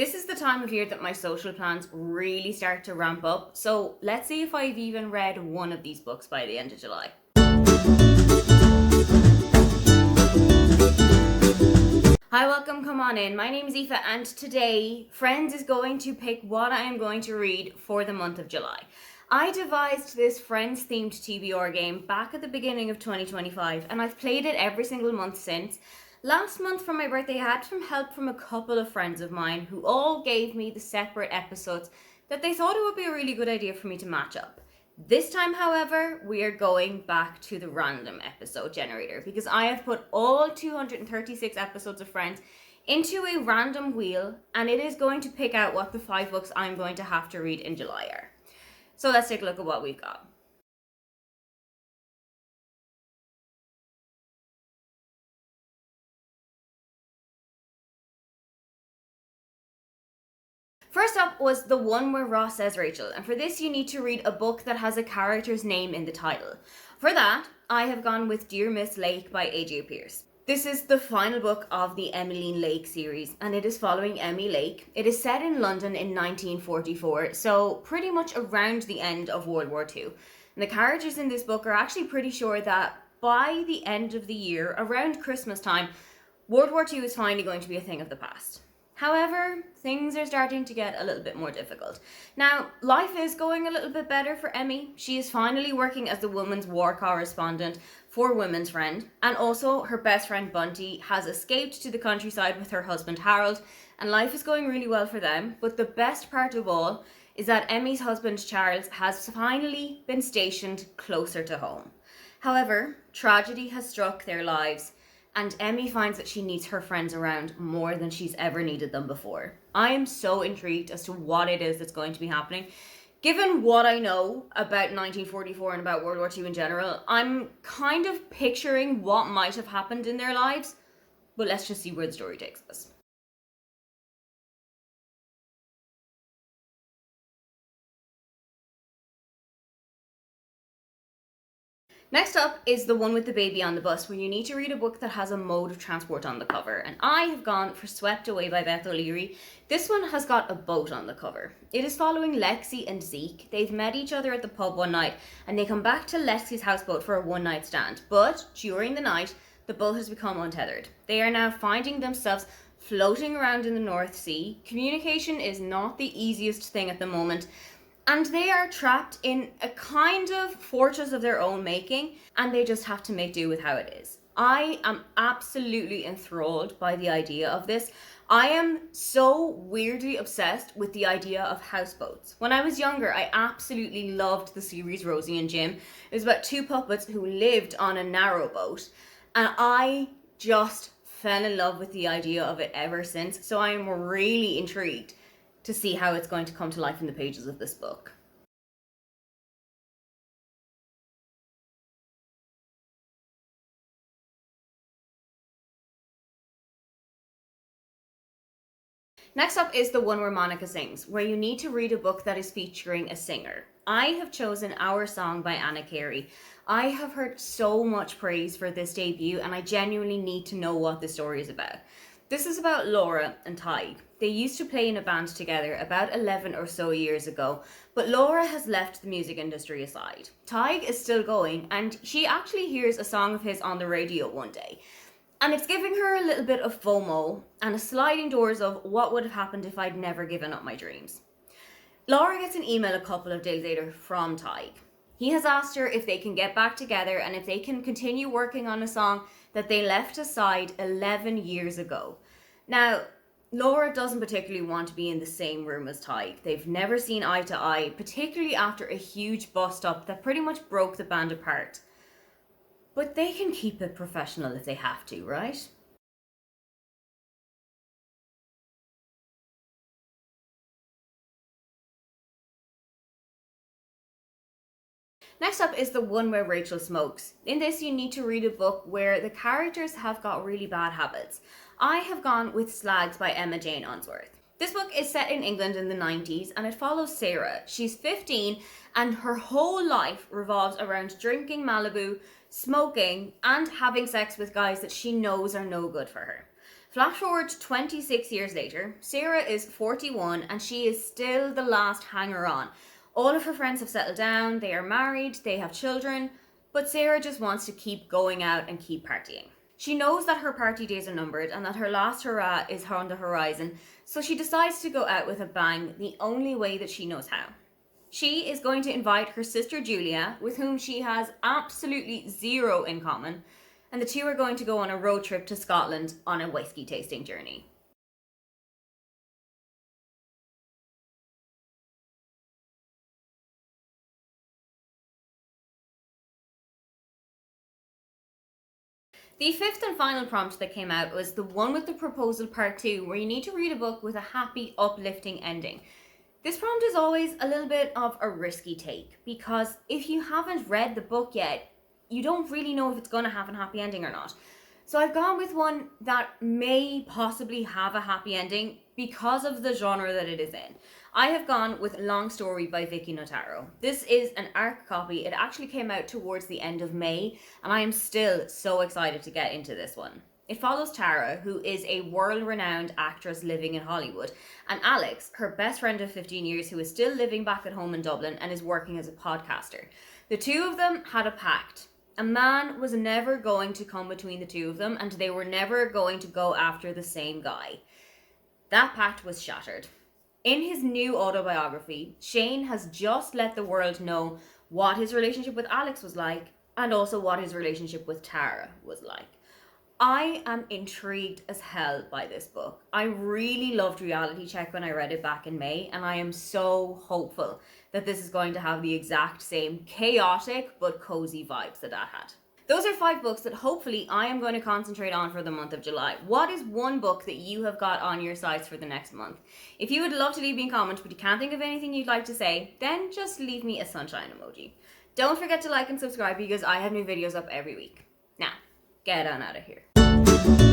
This is the time of year that my social plans really start to ramp up, so let's see if I've even read one of these books by the end of July. Hi, welcome, come on in. My name is Aoife, and today Friends is going to pick what I am going to read for the month of July. I devised this Friends themed TBR game back at the beginning of 2025, and I've played it every single month since. Last month for my birthday, I had some help from a couple of friends of mine who all gave me the separate episodes that they thought it would be a really good idea for me to match up. This time, however, we are going back to the random episode generator because I have put all 236 episodes of Friends into a random wheel, and it is going to pick out what the 5 books I'm going to have to read in July are. So let's take a look at what we've got. First up was the one where Ross says Rachel, and for this you need to read a book that has a character's name in the title. For that, I have gone with Dear Miss Lake by A.J. Pierce. This is the final book of the Emmeline Lake series, and it is following Emmy Lake. It is set in London in 1944, so pretty much around the end of World War II. And the characters in this book are actually pretty sure that by the end of the year, around Christmas time, World War II is finally going to be a thing of the past. However, things are starting to get a little bit more difficult. Now, life is going a little bit better for Emmy. She is finally working as the women's war correspondent for Women's Friend, and also her best friend Bunty has escaped to the countryside with her husband Harold, and life is going really well for them. But the best part of all is that Emmy's husband Charles has finally been stationed closer to home. However, tragedy has struck their lives, and Emmy finds that she needs her friends around more than she's ever needed them before. I am so intrigued as to what it is that's going to be happening. Given what I know about 1944 and about World War II in general, I'm kind of picturing what might have happened in their lives, but let's just see where the story takes us. Next up is the one with the baby on the bus, where you need to read a book that has a mode of transport on the cover. And I have gone for Swept Away by Beth O'Leary. This one has got a boat on the cover. It is following Lexi and Zeke. They've met each other at the pub one night, and they come back to Lexi's houseboat for a one-night stand. But during the night, the boat has become untethered. They are now finding themselves floating around in the North Sea. Communication is not the easiest thing at the moment, and they are trapped in a kind of fortress of their own making, and they just have to make do with how it is. I am absolutely enthralled by the idea of this. I am so weirdly obsessed with the idea of houseboats. When I was younger, I absolutely loved the series Rosie and Jim. It was about 2 puppets who lived on a narrow boat, and I just fell in love with the idea of it ever since. So I am really intrigued to see how it's going to come to life in the pages of this book. Next up is the one where Monica sings, where you need to read a book that is featuring a singer. I have chosen Our Song by Anna Carey. I have heard so much praise for this debut, and I genuinely need to know what the story is about. This is about Laura and Tig. They used to play in a band together about 11 or so years ago, but Laura has left the music industry aside. Tig is still going, and she actually hears a song of his on the radio one day. And it's giving her a little bit of FOMO and a sliding doors of what would have happened if I'd never given up my dreams. Laura gets an email a couple of days later from Tig. He has asked her if they can get back together and if they can continue working on a song that they left aside 11 years ago. Now, Laura doesn't particularly want to be in the same room as Tig. They've never seen eye to eye, particularly after a huge bust up that pretty much broke the band apart. But they can keep it professional if they have to, right? Next up is the one where Rachel smokes. In this, you need to read a book where the characters have got really bad habits. I have gone with Slags by Emma Jane Unsworth. This book is set in England in the 90s, and it follows Sarah. She's 15 and her whole life revolves around drinking Malibu, smoking, and having sex with guys that she knows are no good for her. Flash forward 26 years later, Sarah is 41 and she is still the last hanger on. All of her friends have settled down, they are married, they have children, but Sarah just wants to keep going out and keep partying. She knows that her party days are numbered and that her last hurrah is on the horizon, so she decides to go out with a bang the only way that she knows how. She is going to invite her sister Julia, with whom she has absolutely zero in common, and the two are going to go on a road trip to Scotland on a whiskey tasting journey. The fifth and final prompt that came out was the one with the proposal part 2, where you need to read a book with a happy, uplifting ending. This prompt is always a little bit of a risky take, because if you haven't read the book yet, you don't really know if it's going to have a happy ending or not. So I've gone with one that may possibly have a happy ending because of the genre that it is in. I have gone with Long Story by Vicky Notaro. This is an ARC copy. It actually came out towards the end of May, and I am still so excited to get into this one. It follows Tara, who is a world-renowned actress living in Hollywood, and Alex, her best friend of 15 years, who is still living back at home in Dublin and is working as a podcaster. The two of them had a pact. A man was never going to come between the two of them, and they were never going to go after the same guy. That pact was shattered. In his new autobiography, Shane has just let the world know what his relationship with Alex was like, and also what his relationship with Tara was like. I am intrigued as hell by this book. I really loved Reality Check when I read it back in May, and I am so hopeful that this is going to have the exact same chaotic but cozy vibes that had. Those are 5 books that hopefully I am going to concentrate on for the month of July. What is one book that you have got on your sights for the next month? If you would love to leave me a comment but you can't think of anything you'd like to say, then just leave me a sunshine emoji. Don't forget to like and subscribe because I have new videos up every week. Now, get on out of here.